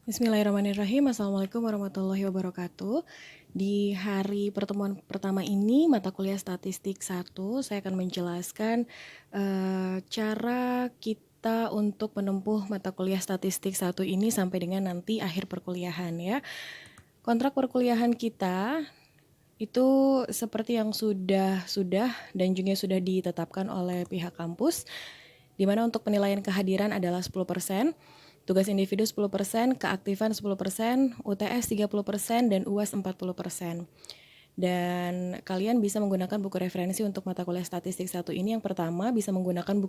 Bismillahirrahmanirrahim. Assalamualaikum warahmatullahi wabarakatuh. Di hari pertemuan pertama ini, mata kuliah statistik 1, saya akan menjelaskan cara kita untuk menempuh mata kuliah statistik 1 ini sampai dengan nanti akhir perkuliahan ya. Kontrak perkuliahan kita itu seperti yang sudah dan juga sudah ditetapkan oleh pihak kampus, di mana untuk penilaian kehadiran adalah 10%, tugas individu 10%, keaktifan 10%, UTS 30%, dan UAS 40%. Dan kalian bisa menggunakan buku referensi untuk mata kuliah statistik 1 ini. Yang pertama bisa menggunakan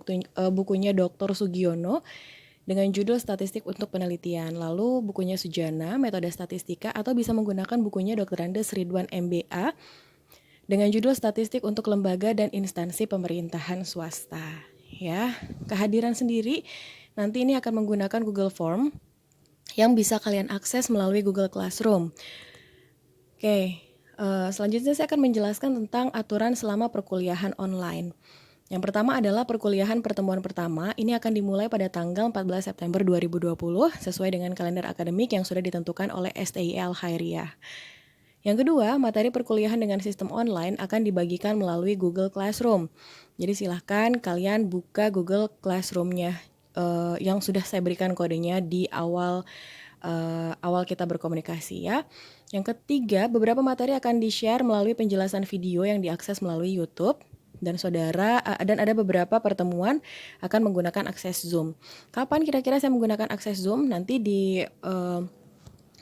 bukunya Dr. Sugiono dengan judul Statistik untuk Penelitian. Lalu bukunya Sujana, Metode Statistika, atau bisa menggunakan bukunya Dr. Andes Ridwan MBA dengan judul Statistik untuk Lembaga dan Instansi Pemerintahan Swasta. Ya, kehadiran sendiri nanti ini akan menggunakan Google Form yang bisa kalian akses melalui Google Classroom. Oke, selanjutnya saya akan menjelaskan tentang aturan selama perkuliahan online. Yang pertama adalah perkuliahan pertemuan pertama. Ini akan dimulai pada tanggal 14 September 2020 sesuai dengan kalender akademik yang sudah ditentukan oleh STIL Khairiyah. Yang kedua, materi perkuliahan dengan sistem online akan dibagikan melalui Google Classroom. Jadi silahkan kalian buka Google Classroom-nya yang sudah saya berikan kodenya di awal kita berkomunikasi ya. Yang ketiga, beberapa materi akan di-share melalui penjelasan video yang diakses melalui YouTube. Dan dan ada beberapa pertemuan akan menggunakan akses Zoom. Kapan kira-kira saya menggunakan akses Zoom? Nanti di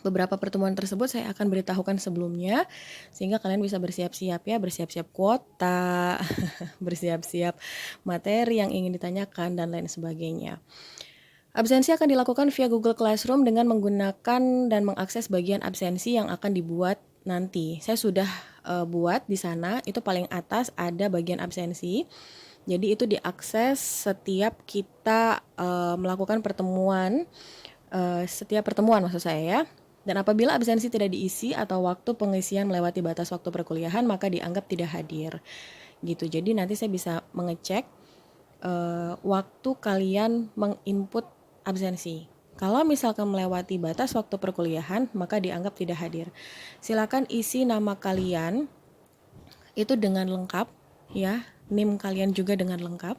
beberapa pertemuan tersebut saya akan beritahukan sebelumnya, sehingga kalian bisa bersiap-siap ya, bersiap-siap kuota, bersiap-siap materi yang ingin ditanyakan, dan lain sebagainya. Absensi akan dilakukan via Google Classroom dengan menggunakan dan mengakses bagian absensi yang akan dibuat nanti. Saya sudah buat di sana, itu paling atas ada bagian absensi. Jadi itu diakses setiap kita melakukan pertemuan, setiap pertemuan maksud saya ya. Dan apabila absensi tidak diisi atau waktu pengisian melewati batas waktu perkuliahan, maka dianggap tidak hadir. Gitu. Jadi nanti saya bisa mengecek waktu kalian menginput absensi. Kalau misalkan melewati batas waktu perkuliahan, maka dianggap tidak hadir. Silakan isi nama kalian itu dengan lengkap ya, NIM kalian juga dengan lengkap.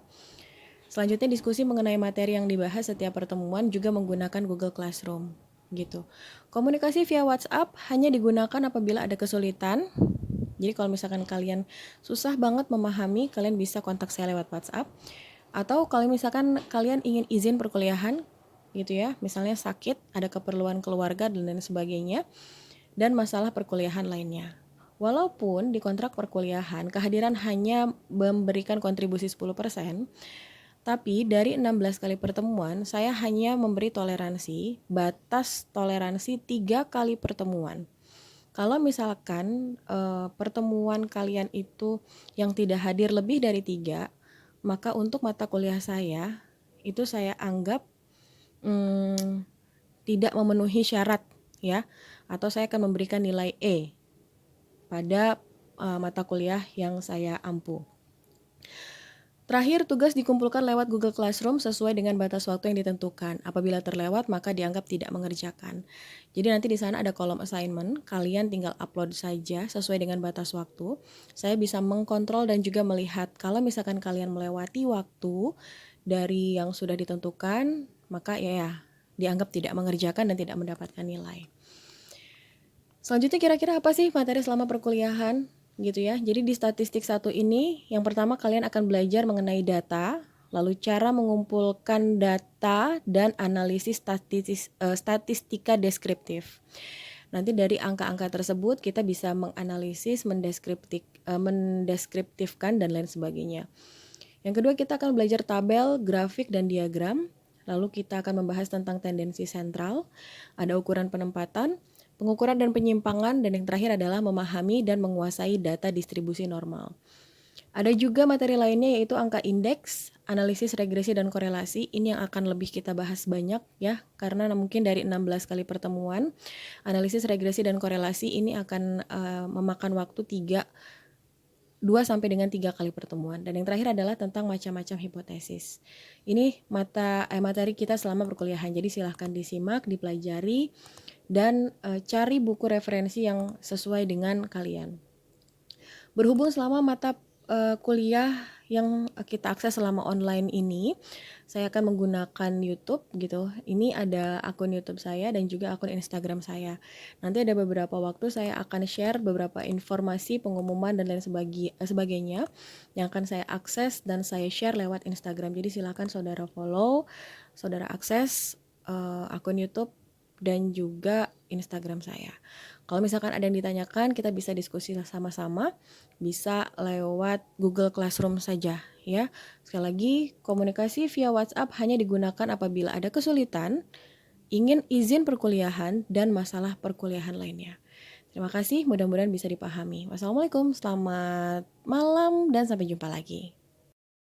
Selanjutnya diskusi mengenai materi yang dibahas setiap pertemuan juga menggunakan Google Classroom gitu. Komunikasi via WhatsApp hanya digunakan apabila ada kesulitan. Jadi kalau misalkan kalian susah banget memahami, kalian bisa kontak saya lewat WhatsApp. Atau kalau misalkan kalian ingin izin perkuliahan gitu ya, misalnya sakit, ada keperluan keluarga dan lain sebagainya, dan masalah perkuliahan lainnya. Walaupun di kontrak perkuliahan kehadiran hanya memberikan kontribusi 10%, tapi dari 16 kali pertemuan saya hanya memberi toleransi, batas toleransi 3 kali pertemuan. Kalau misalkan pertemuan kalian itu yang tidak hadir lebih dari 3, maka untuk mata kuliah saya itu saya anggap tidak memenuhi syarat ya, atau saya akan memberikan nilai E pada mata kuliah yang saya ampu. Terakhir, tugas dikumpulkan lewat Google Classroom sesuai dengan batas waktu yang ditentukan. Apabila terlewat, maka dianggap tidak mengerjakan. Jadi nanti di sana ada kolom assignment, kalian tinggal upload saja sesuai dengan batas waktu. Saya bisa mengkontrol dan juga melihat kalau misalkan kalian melewati waktu dari yang sudah ditentukan, maka ya dianggap tidak mengerjakan dan tidak mendapatkan nilai. Selanjutnya kira-kira apa sih materi selama perkuliahan gitu ya. Jadi di statistik 1 ini yang pertama kalian akan belajar mengenai data, lalu cara mengumpulkan data dan analisis statistika deskriptif. Nanti dari angka-angka tersebut kita bisa menganalisis, mendeskriptifkan dan lain sebagainya. Yang kedua kita akan belajar tabel, grafik, dan diagram. Lalu kita akan membahas tentang tendensi sentral, ada ukuran penempatan, pengukuran dan penyimpangan, dan yang terakhir adalah memahami dan menguasai data distribusi normal. Ada juga materi lainnya yaitu angka indeks, analisis regresi dan korelasi. Ini yang akan lebih kita bahas banyak ya, karena mungkin dari 16 kali pertemuan, analisis regresi dan korelasi ini akan memakan waktu 2 sampai dengan 3 kali pertemuan. Dan yang terakhir adalah tentang macam-macam hipotesis. Ini materi kita selama perkuliahan. Jadi silahkan disimak, dipelajari, dan cari buku referensi yang sesuai dengan kalian. Berhubung selama mata kuliah yang kita akses selama online ini, saya akan menggunakan YouTube gitu. Ini ada akun YouTube saya dan juga akun Instagram saya. Nanti ada beberapa waktu saya akan share beberapa informasi, pengumuman dan lain sebagainya yang akan saya akses dan saya share lewat Instagram. Jadi silakan saudara follow, saudara akses akun YouTube dan juga Instagram saya. Kalau misalkan ada yang ditanyakan, kita bisa diskusi sama-sama, bisa lewat Google Classroom saja ya. Sekali lagi, komunikasi via WhatsApp hanya digunakan apabila ada kesulitan, ingin izin perkuliahan, dan masalah perkuliahan lainnya. Terima kasih, mudah-mudahan bisa dipahami. Wassalamualaikum, selamat malam, dan sampai jumpa lagi.